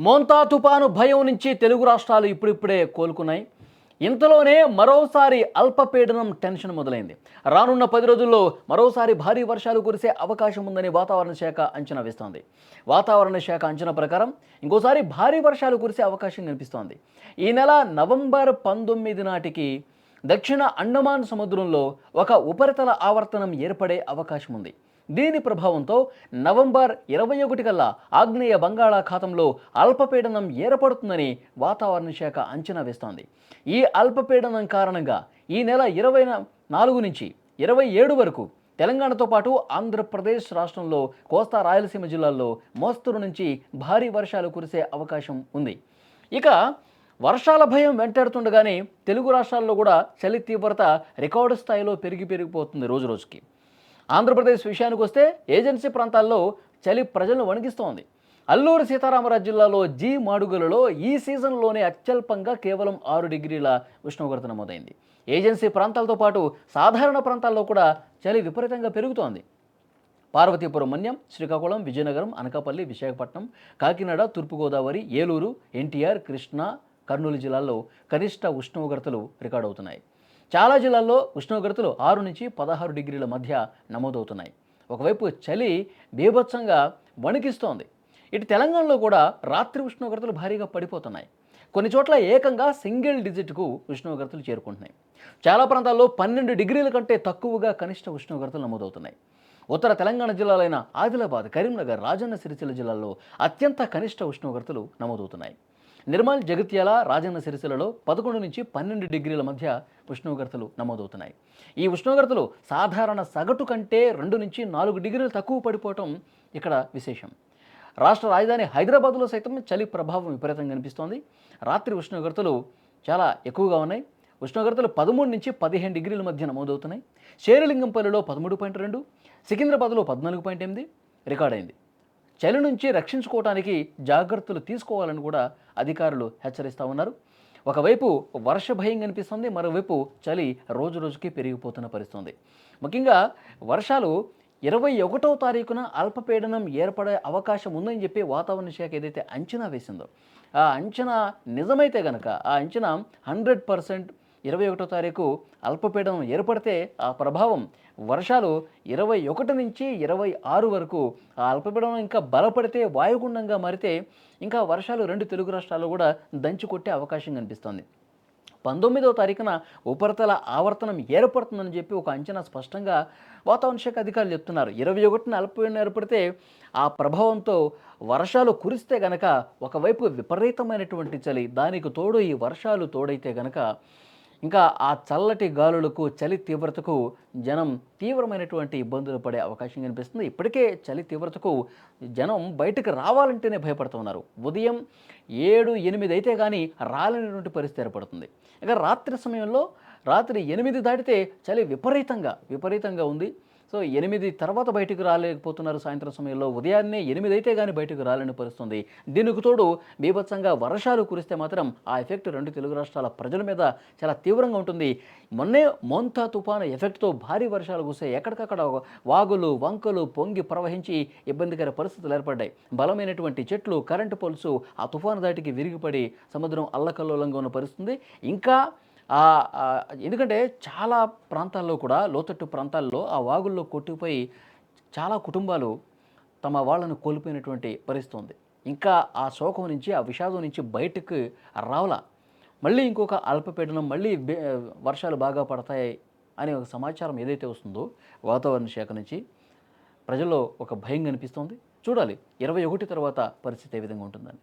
మోంతా తుపాను భయం నుంచి తెలుగు రాష్ట్రాలు ఇప్పుడిప్పుడే కోలుకున్నాయి. ఇంతలోనే మరోసారి అల్పపీడనం టెన్షన్ మొదలైంది. రానున్న 10 రోజుల్లో మరోసారి భారీ వర్షాలు కురిసే అవకాశం ఉందని వాతావరణ శాఖ అంచనా వేస్తోంది. వాతావరణ శాఖ అంచనా ప్రకారం ఇంకోసారి భారీ వర్షాలు కురిసే అవకాశం కనిపిస్తోంది. ఈ నెల నవంబర్ 19 నాటికి దక్షిణ అండమాన్ సముద్రంలో ఒక ఉపరితల ఆవర్తనం ఏర్పడే అవకాశం ఉంది. దీని ప్రభావంతో నవంబర్ 21 కల్లా ఆగ్నేయ బంగాళాఖాతంలో అల్పపీడనం ఏర్పడుతుందని వాతావరణ శాఖ అంచనా వేస్తోంది. ఈ అల్పపీడనం కారణంగా ఈ నెల 24 నుంచి 27 వరకు తెలంగాణతో పాటు ఆంధ్రప్రదేశ్ రాష్ట్రంలో కోస్తా రాయలసీమ జిల్లాల్లో మోస్తరు నుంచి భారీ వర్షాలు కురిసే అవకాశం ఉంది. ఇక వర్షాల భయం వెంటాడుతుండగానే తెలుగు రాష్ట్రాల్లో కూడా చలి తీవ్రత రికార్డు స్థాయిలో పెరిగిపోతుంది రోజురోజుకి. ఆంధ్రప్రదేశ్ విషయానికి వస్తే ఏజెన్సీ ప్రాంతాల్లో చలి ప్రజలను వణికిస్తోంది. అల్లూరు సీతారామరాజు జిల్లాలో జీ మాడుగులలో ఈ సీజన్లోనే అత్యల్పంగా కేవలం 6 డిగ్రీల ఉష్ణోగ్రత నమోదైంది. ఏజెన్సీ ప్రాంతాలతో పాటు సాధారణ ప్రాంతాల్లో కూడా చలి విపరీతంగా పెరుగుతోంది. పార్వతీపురం మన్యం, శ్రీకాకుళం, విజయనగరం, అనకాపల్లి, విశాఖపట్నం, కాకినాడ, తూర్పుగోదావరి, ఏలూరు, ఎన్టీఆర్, కృష్ణా, కర్నూలు జిల్లాల్లో కనిష్ట ఉష్ణోగ్రతలు రికార్డు అవుతున్నాయి. చాలా జిల్లాల్లో ఉష్ణోగ్రతలు 6 నుంచి 16 డిగ్రీల మధ్య నమోదవుతున్నాయి. ఒకవైపు చలి బీభత్సంగా వణికిస్తోంది. ఇటు తెలంగాణలో కూడా రాత్రి ఉష్ణోగ్రతలు భారీగా పడిపోతున్నాయి. కొన్ని చోట్ల ఏకంగా సింగిల్ డిజిట్కు ఉష్ణోగ్రతలు చేరుకుంటున్నాయి. చాలా ప్రాంతాల్లో 12 డిగ్రీల కంటే తక్కువగా కనిష్ట ఉష్ణోగ్రతలు నమోదవుతున్నాయి. ఉత్తర తెలంగాణ జిల్లాలైన ఆదిలాబాద్, కరీంనగర్, రాజన్న సిరిసిల్ల జిల్లాల్లో అత్యంత కనిష్ట ఉష్ణోగ్రతలు నమోదవుతున్నాయి. నిర్మల్, జగిత్యాల, రాజన్న సిరిసిల్లలో 11 నుంచి 12 డిగ్రీల మధ్య ఉష్ణోగ్రతలు నమోదవుతున్నాయి. ఈ ఉష్ణోగ్రతలు సాధారణ సగటు కంటే 2 నుంచి 4 డిగ్రీలు తక్కువ పడిపోవటం ఇక్కడ విశేషం. రాష్ట్ర రాజధాని హైదరాబాద్లో సైతం చలి ప్రభావం విపరీతంగా కనిపిస్తోంది. రాత్రి ఉష్ణోగ్రతలు చాలా ఎక్కువగా ఉన్నాయి. ఉష్ణోగ్రతలు 13 నుంచి 15 డిగ్రీల మధ్య నమోదవుతున్నాయి. శేరిలింగంపల్లిలో 13.2, సికింద్రాబాద్లో 14.8 రికార్డైంది. చలి నుంచి రక్షించుకోవడానికి జాగ్రత్తలు తీసుకోవాలని కూడా అధికారులు హెచ్చరిస్తూ ఉన్నారు. ఒకవైపు వర్ష భయం కనిపిస్తుంది, మరోవైపు చలి రోజు రోజుకి పెరిగిపోతున్న పరిస్థితుంది. ముఖ్యంగా వర్షాలు 21వ తారీఖున అల్పపీడనం ఏర్పడే అవకాశం ఉందని చెప్పి వాతావరణ శాఖ ఏదైతే అంచనా వేసిందో ఆ అంచనా నిజమైతే గనక ఆ అంచనా 100% 21వ తారీఖు అల్పపీడనం ఏర్పడితే ఆ ప్రభావం వర్షాలు 21 నుంచి 26 వరకు ఆ అల్పపీడనం ఇంకా బలపడితే వాయుగుండంగా మారితే ఇంకా వర్షాలు 2 తెలుగు రాష్ట్రాల్లో కూడా దంచి కొట్టే అవకాశం కనిపిస్తోంది. 19వ తారీఖున ఉపరితల ఆవర్తనం ఏర్పడుతుందని చెప్పి ఒక అంచనా స్పష్టంగా వాతావరణ శాఖ అధికారులు చెప్తున్నారు. 21న అల్పపీడనం ఏర్పడితే ఆ ప్రభావంతో వర్షాలు కురిస్తే గనక ఒకవైపు విపరీతమైనటువంటి చలి, దానికి తోడు ఈ వర్షాలు తోడైతే గనక ఇంకా ఆ చల్లటి గాలులకు, చలి తీవ్రతకు జనం తీవ్రమైనటువంటి ఇబ్బందులు పడే అవకాశం కనిపిస్తుంది. ఇప్పటికే చలి తీవ్రతకు జనం బయటకు రావాలంటేనే భయపడుతున్నారు. ఉదయం 7, 8 అయితే కానీ రాలేనటువంటి పరిస్థితి ఏర్పడుతుంది. ఇక రాత్రి సమయంలో రాత్రి 8 దాటితే చలి విపరీతంగా ఉంది. సో 8 తర్వాత బయటకు రాలేకపోతున్నారు సాయంత్రం సమయంలో. ఉదయాన్నే 8 అయితే కానీ బయటకు రాలేని పరిస్థితుంది. దీనికి తోడు బీభత్సంగా వర్షాలు కురిస్తే మాత్రం ఆ ఎఫెక్ట్ 2 తెలుగు రాష్ట్రాల ప్రజల మీద చాలా తీవ్రంగా ఉంటుంది. మొన్నే మోంతా తుఫాను ఎఫెక్ట్తో భారీ వర్షాలు కురిస్తే ఎక్కడికక్కడ వాగులు, వంకలు పొంగి ప్రవహించి ఇబ్బందికర పరిస్థితులు ఏర్పడ్డాయి. బలమైనటువంటి చెట్లు, కరెంటు పోల్స్ ఆ తుఫాను దాటికి విరిగిపడి సముద్రం అల్లకల్లోలంగా ఉన్న పరిస్థితుంది. ఇంకా ఎందుకంటే చాలా ప్రాంతాల్లో కూడా లోతట్టు ప్రాంతాల్లో ఆ వాగుల్లో కొట్టుకుపోయి చాలా కుటుంబాలు తమ వాళ్ళను కోల్పోయినటువంటి పరిస్థితి ఉంది. ఇంకా ఆ శోకం నుంచి, ఆ విషాదం నుంచి బయటకు రావాల. మళ్ళీ ఇంకొక అల్పపీడనం, మళ్ళీ వర్షాలు బాగా పడతాయి అనే ఒక సమాచారం ఏదైతే వస్తుందో వాతావరణ శాఖ నుంచి ప్రజల్లో ఒక భయం కనిపిస్తోంది. చూడాలి 21 తర్వాత పరిస్థితి ఏ విధంగా ఉంటుందని.